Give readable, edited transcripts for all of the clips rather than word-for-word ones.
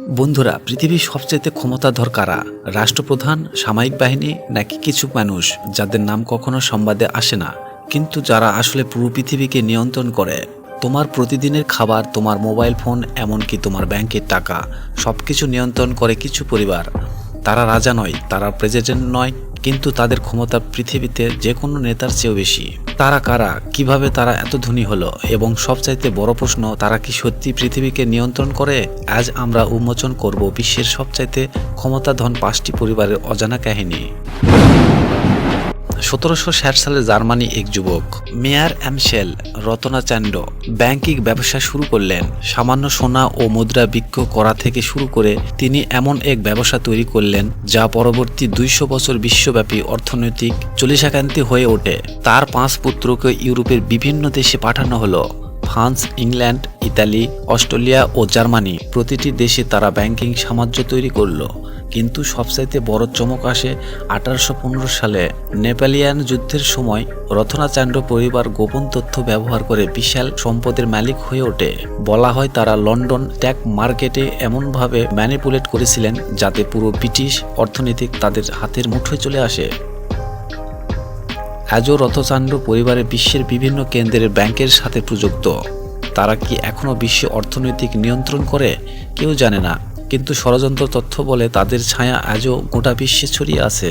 বন্ধুরা, পৃথিবীর সবচেয়ে ক্ষমতাধর কারা? রাষ্ট্রপ্রধান, সামরিক বাহিনী, নাকি কিছু মানুষ যাদের নাম কখনো সংবাদে আসে না, কিন্তু যারা আসলে পুরো পৃথিবীকে নিয়ন্ত্রণ করে? তোমার প্রতিদিনের খাবার, তোমার মোবাইল ফোন, এমনকি তোমার ব্যাংকের টাকা, সবকিছু নিয়ন্ত্রণ করে কিছু পরিবার। তারা রাজা নয়, তারা প্রেসিডেন্ট নয়, কিন্তু তাদের ক্ষমতা পৃথিবীতে যে কোনো নেতার চেয়েও বেশি। তারা কারা, কিভাবে তারা এত ধনী হলো, এবং সবচাইতে বড় প্রশ্ন, তারা কি সত্যি পৃথিবীকে নিয়ন্ত্রণ করে? আজ আমরা উন্মোচন করব বিশ্বের সবচাইতে ক্ষমতাধন 5টি পরিবারের অজানা কাহিনী। 1760 সালে জার্মানি এক যুবক, মেয়ার অ্যামশেল রত্নাচান্ড, ব্যাংকিং ব্যবসা শুরু করলেন। সামান্য সোনা ও মুদ্রা বিক্রি করা থেকে শুরু করে তিনি এমন এক ব্যবসা তৈরি করলেন যা পরবর্তী 200 বছর বিশ্বব্যাপী অর্থনৈতিক চলিসাকান্তি হয়ে ওঠে। তার 5 পুত্রকে ইউরোপের বিভিন্ন দেশে পাঠানো হলো: ফ্রান্স, ইংল্যান্ড, ইতালি, অস্ট্রেলিয়া ও জার্মানি। প্রতিটি দেশে তারা ব্যাংকিং সাম্রাজ্য তৈরি করলো। কিন্তু সবচাইতে বড় চমক আসে 1815 সালে নেপোলিয়ান যুদ্ধের সময়। রত্নাচান্ড পরিবার গোপন তথ্য ব্যবহার করে বিশাল সম্পদের মালিক হয়ে ওঠে। বলা হয় তারা লন্ডন স্টক মার্কেটে এমনভাবে ম্যানিপুলেট করেছিলেন যাতে পুরো ব্রিটিশ অর্থনীতি তাদের হাতের মুঠোয় চলে আসে। আজও রত্নাচান্ড পরিবারের বিশ্বের বিভিন্ন কেন্দ্রের ব্যাংকের সাথে প্রযুক্ত। তারা কি এখনও বিশ্ব অর্থনৈতিক নিয়ন্ত্রণ করে? কেউ জানে না, কিন্তু ষড়যন্ত্র তথ্য বলে তাদের ছায়া আজও গোটা বিশ্বে ছড়িয়ে আছে।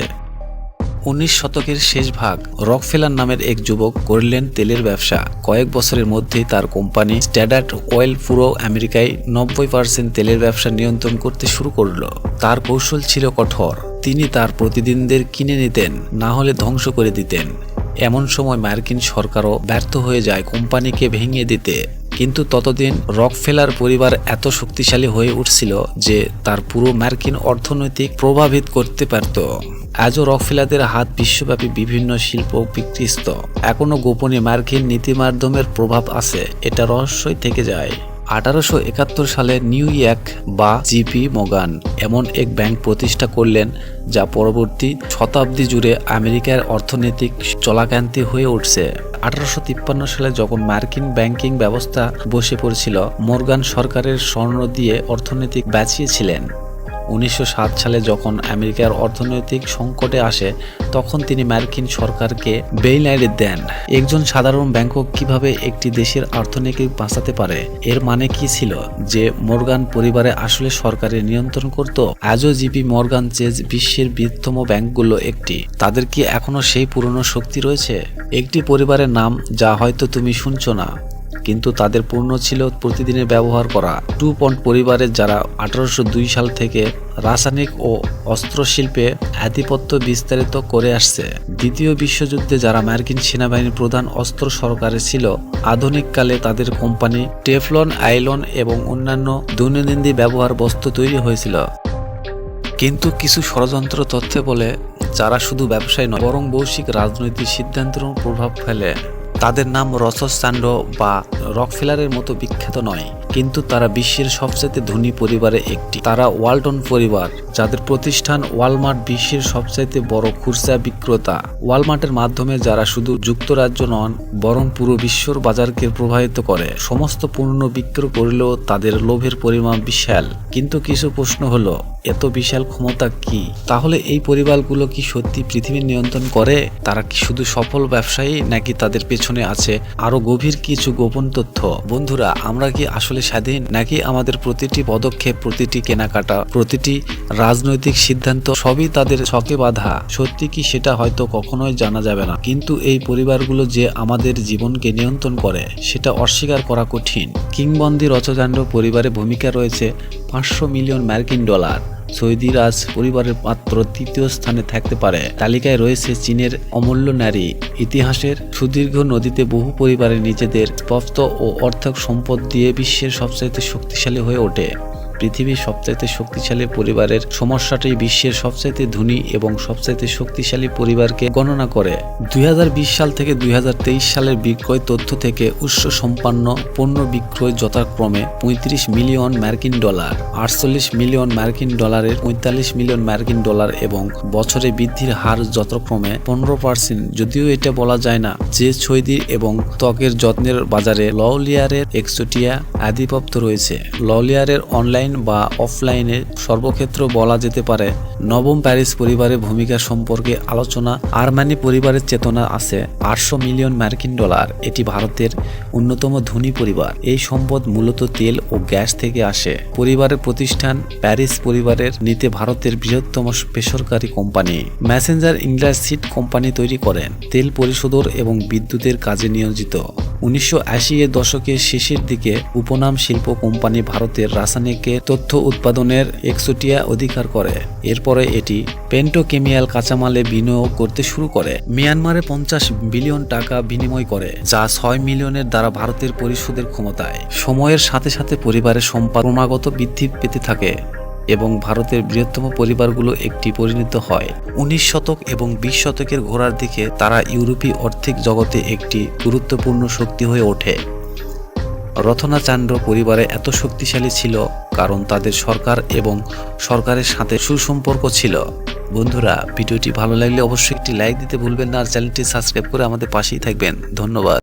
19 শতকের শেষ ভাগ, রকফেলার নামের এক যুবক করলেন তেলের ব্যবসা। কয়েক বছরের মধ্যেই তার কোম্পানি স্ট্যান্ডার্ড অয়েল পুরো আমেরিকায় 90% তেলের ব্যবসা নিয়ন্ত্রণ করতে শুরু করলো। তার কৌশল ছিল কঠোর। তিনি তার প্রতিদ্বন্দ্বীদের কিনে নিতেন, না হলে ধ্বংস করে দিতেন। এমন সময় মার্কিন সরকারও ব্যর্থ হয়ে যায় কোম্পানিকে ভেঙে দিতে। কিন্তু ততদিন রকফেলার পরিবার এত শক্তিশালী হয়ে উঠছিল যে তার পুরো মার্কিন অর্থনৈতিক প্রভাবিত করতে পারত। আজও রকফেলারদের হাত বিশ্বব্যাপী বিভিন্ন শিল্প বিকৃত। এখনও গোপনে মার্কিন নীতিমাধ্যমের প্রভাব আছে, এটা রহস্যই থেকে যায়। 1871 সালে নিউ ইয়র্ক বা জিপি মর্গান এমন এক ব্যাংক প্রতিষ্ঠা করলেন যা পরবর্তী শতাব্দী জুড়ে আমেরিকার অর্থনৈতিক চলাকান্তি হয়ে উঠছে। 1853 সালে যখন মার্কিন ব্যাংকিং ব্যবস্থা বসে পড়েছিল, মর্গান সরকারের স্বর্ণ দিয়ে অর্থনৈতিক বাঁচিয়েছিলেন। 1907 সালে যখন আমেরিকার অর্থনৈতিক সংকটে আসে, তখন তিনি মার্কিন সরকারকে বেইলআউট দেন। একজন সাধারণ ব্যাংকক কিভাবে একটি দেশের অর্থনীতি বাঁচাতে পারে? এর মানে কি ছিল যে মর্গান পরিবারে আসলে সরকারের নিয়ন্ত্রণ করত? আজও জিপি মর্গান চেজ বিশ্বের বৃহত্তম ব্যাংকগুলো একটি। তাদের কি এখনো সেই পুরনো শক্তি রয়েছে? একটি পরিবারের নাম যা হয়তো তুমি শুনছো না, কিন্তু তাদের পূর্ণ ছিল প্রতিদিনের ব্যবহার করা। ডুপন্ট পরিবারের যারা 1802 সাল থেকে রাসায়নিক ও অস্ত্র শিল্পে আধিপত্য বিস্তারিত করে আসছে। দ্বিতীয় বিশ্বযুদ্ধে যারা মার্কিন সেনাবাহিনীর প্রধান অস্ত্র সরকারে ছিল, আধুনিককালে তাদের কোম্পানি টেফলন, আয়রন এবং অন্যান্য দৈনন্দিন ব্যবহার বস্তু তৈরি হয়েছিল। কিন্তু কিছু ষড়যন্ত্র তথ্যে বলে যারা শুধু ব্যবসায় নয় বরং বৈশ্বিক রাজনৈতিক সিদ্ধান্তের প্রভাব ফেলে। তাদের নাম রথচান্ড বা রকফেলারের মতো বিখ্যাত নয়, কিন্তু তারা বিশ্বের সবচেয়ে ধনী পরিবারে একটি। তারা ওয়ালটন পরিবার, যাদের প্রতিষ্ঠান ওয়ালমার্ট বিশ্বের সবচাইতে বড় খুচরা বিক্রেতা। ওয়ালমার্টের মাধ্যমে যারা শুধু যুক্তরাজ্য নন বরং পুরো বিশ্বর বাজারকে প্রভাবিত করে। সমস্ত পণ্য বিক্রি করলেও তাদের লোভের পরিমাণ বিশাল। কিন্তু কিছু প্রশ্ন হলো, এত বিশাল ক্ষমতা কি? তাহলে এই পরিবারগুলো কি সত্যি পৃথিবীর নিয়ন্ত্রণ করে? তারা কি শুধু সফল ব্যবসায়ী, নাকি তাদের পেছনে আছে আরো গভীর কিছু গোপন তথ্য? বন্ধুরা, আমরা কি আসলে স্বাধীন, নাকি আমাদের প্রতিটি পদক্ষেপ, প্রতিটি কেনাকাটা, প্রতিটি রাজনৈতিক সিদ্ধান্ত সবই তাদের ছকে বাঁধা? সত্যি কি সেটা হয়তো কখনোই জানা যাবে না, কিন্তু এই পরিবারগুলো যে আমাদের জীবনকে নিয়ন্ত্রণ করে সেটা অস্বীকার করা কঠিন। কিংবদন্তি রত্নাচান্ড পরিবারের ভূমিকা রয়েছে $500 মিলিয়ন মার্কিন। সৌদি রাজ পরিবারের মাত্র 3য় স্থানে থাকতে পারে। তালিকায় রয়েছে চীনের অমূল্য নারী। ইতিহাসের সুদীর্ঘ নদীতে বহু পরিবারের নিজেদের স্পষ্ট ও অর্থক সম্পদ দিয়ে বিশ্বের সবচাইতে শক্তিশালী হয়ে ওঠে। পৃথিবীর সবচাইতে শক্তিশালী পরিবারের সমস্যাটি বিশ্বের সবচাইতে ধনী এবং সবচাইতে শক্তিশালী পরিবারকে গণনা করে। 2020 সাল থেকে 2023 সালের বিক্রয় তথ্য থেকে উৎস সম্পন্ন পণ্য বিক্রয় যথাক্রমে $35 মিলিয়ন মার্কিন, $48 মিলিয়ন মার্কিন, $45 মিলিয়ন মার্কিন এবং বছরে বৃদ্ধির হার যথাক্রমে 15%। যদিও এটা বলা যায় না যে সৌদি এবং ত্বকের যত্নের বাজারে লওলিয়ারের এক্সোটিয়া আধিপত্য রয়েছে। লওলিয়ারের অনলাইন অনলাইন বা অফলাইনে সর্বক্ষেত্র বলা যেতে পারে নবম প্যারিস পরিবারের ভূমিকা সম্পর্কে আলোচনা। আরমানি পরিবারের চেতনা আছে 800 মিলিয়ন মার্কিন ডলার। এটি ভারতের অন্যতম ধনী পরিবার। এই সম্পদ মূলত তেল ও গ্যাস থেকে আসে। পরিবারের প্রতিষ্ঠান প্যারিস পরিবারের নীতি ভারতের বৃহত্তম বেসরকারি company Messenger England seed company তৈরি করেন, তেল পরিশোধন এবং বিদ্যুতের কাজে নিয়োজিত। 1980 এর দশকের শেষের দিকে উপনাম শিল্প কোম্পানি ভারতের রাসায়নিকের তথ্য উৎপাদনের একচেটিয়া অধিকার করে। এরপরে এটি পেন্ট্রোকেমিক্যাল কাঁচামালে বিনিয়োগ করতে শুরু করে। মিয়ানমারে 50 বিলিয়ন টাকা বিনিময় করে, যা 6 মিলিয়নের দ্বারা ভারতের পরিশোধের ক্ষমতায়। সময়ের সাথে সাথে পরিবারের সম্পদ ক্রমাগত বৃদ্ধি পেতে থাকে এবং ভারতের বৃহত্তম পরিবারগুলো একটি পরিণত হয়। 19 শতক এবং 20 শতকের গোড়ার দিকে তারা ইউরোপীয় আর্থিক জগতে একটি গুরুত্বপূর্ণ শক্তি হয়ে ওঠে। রত্নাচান্দ্র পরিবারে এত শক্তিশালী ছিল কারণ তাদের সরকার এবং সরকারের সাথে সুসম্পর্ক ছিল। বন্ধুরা, ভিডিওটি ভালো লাগলে অবশ্যই একটি লাইক দিতে ভুলবেন না আর চ্যানেলটি সাবস্ক্রাইব করে আমাদের পাশেই থাকবেন। ধন্যবাদ।